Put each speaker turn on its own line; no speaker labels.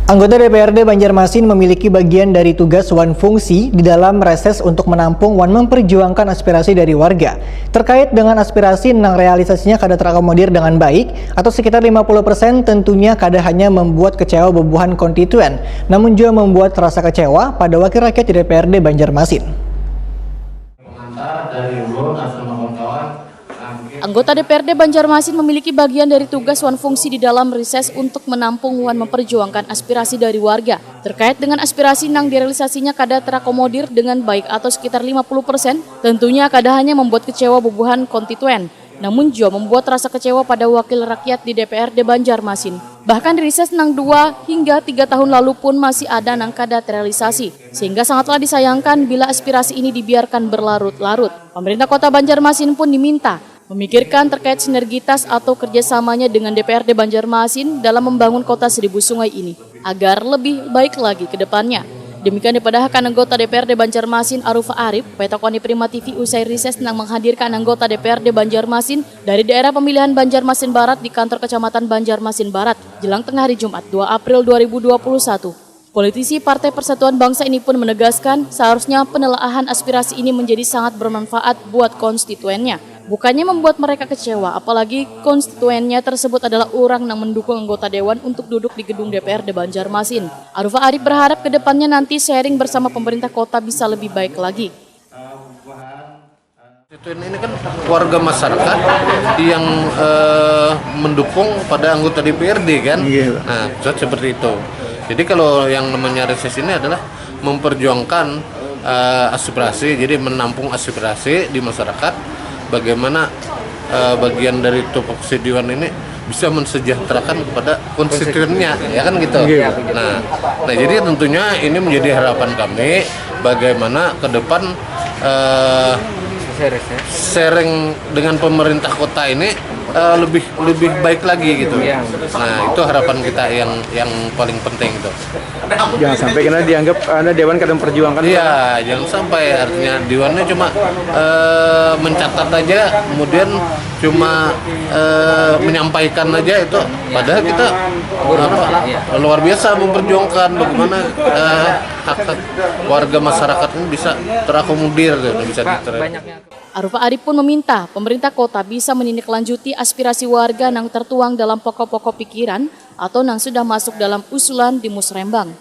Anggota DPRD Banjarmasin memiliki bagian dari tugas wan fungsi di dalam reses untuk menampung wan memperjuangkan aspirasi dari warga. Terkait dengan aspirasi nang realisasinya kada terakomodir dengan baik atau sekitar 50%, tentunya kada hanya membuat kecewa bebuhan konstituen, namun juga membuat rasa kecewa pada wakil rakyat di DPRD Banjarmasin.
Anggota DPRD Banjarmasin memiliki bagian dari tugas wan fungsi di dalam reses untuk menampung wan memperjuangkan aspirasi dari warga. Terkait dengan aspirasi nang direalisasinya kada terakomodir dengan baik atau sekitar 50%, tentunya kada hanya membuat kecewa bebuhan konstituen, namun juga membuat rasa kecewa pada wakil rakyat di DPRD Banjarmasin. Bahkan reses nang 2 hingga 3 tahun lalu pun masih ada nang kada terrealisasi, sehingga sangatlah disayangkan bila aspirasi ini dibiarkan berlarut-larut. Pemerintah Kota Banjarmasin pun diminta memikirkan terkait sinergitas atau kerjasamanya dengan DPRD Banjarmasin dalam membangun kota 1000 sungai ini, agar lebih baik lagi ke depannya. Demikian dipadahkan anggota DPRD Banjarmasin Arufa Arif, petokoni Prima TV usai reses nang menghadirkan anggota DPRD Banjarmasin dari daerah pemilihan Banjarmasin Barat di kantor Kecamatan Banjarmasin Barat, jelang tengah hari Jumat 2 April 2021. Politisi Partai Persatuan Bangsa ini pun menegaskan seharusnya penelaahan aspirasi ini menjadi sangat bermanfaat buat konstituennya. Bukannya membuat mereka kecewa, apalagi konstituennya tersebut adalah orang yang mendukung anggota dewan untuk duduk di gedung DPRD Banjarmasin. Arufa Arif berharap ke depannya nanti sharing bersama pemerintah kota bisa lebih baik lagi.
Ini kan warga masyarakat yang mendukung pada anggota DPRD kan, nah seperti itu. Jadi kalau yang namanya reses ini adalah memperjuangkan aspirasi, jadi menampung aspirasi di masyarakat. Bagaimana bagian dari tupoksi Dewan ini bisa mensejahterakan kepada konstituennya, ya kan gitu. Nah, jadi tentunya ini menjadi harapan kami bagaimana ke depan sharing dengan pemerintah kota ini lebih baik lagi gitu. Nah, itu harapan kita yang paling penting itu.
Jangan sampai karena dianggap Dewan kadang perjuangkan.
Iya, jangan sampai artinya Dewannya cuma mencatat aja, kemudian cuma menyampaikan aja itu. Padahal kita luar biasa memperjuangkan bagaimana hak-hak warga masyarakat ini bisa terakomodir, bisa diterima.
Arufa Arif pun meminta pemerintah kota bisa menindaklanjuti aspirasi warga yang tertuang dalam pokok-pokok pikiran atau yang sudah masuk dalam usulan di Musrembang.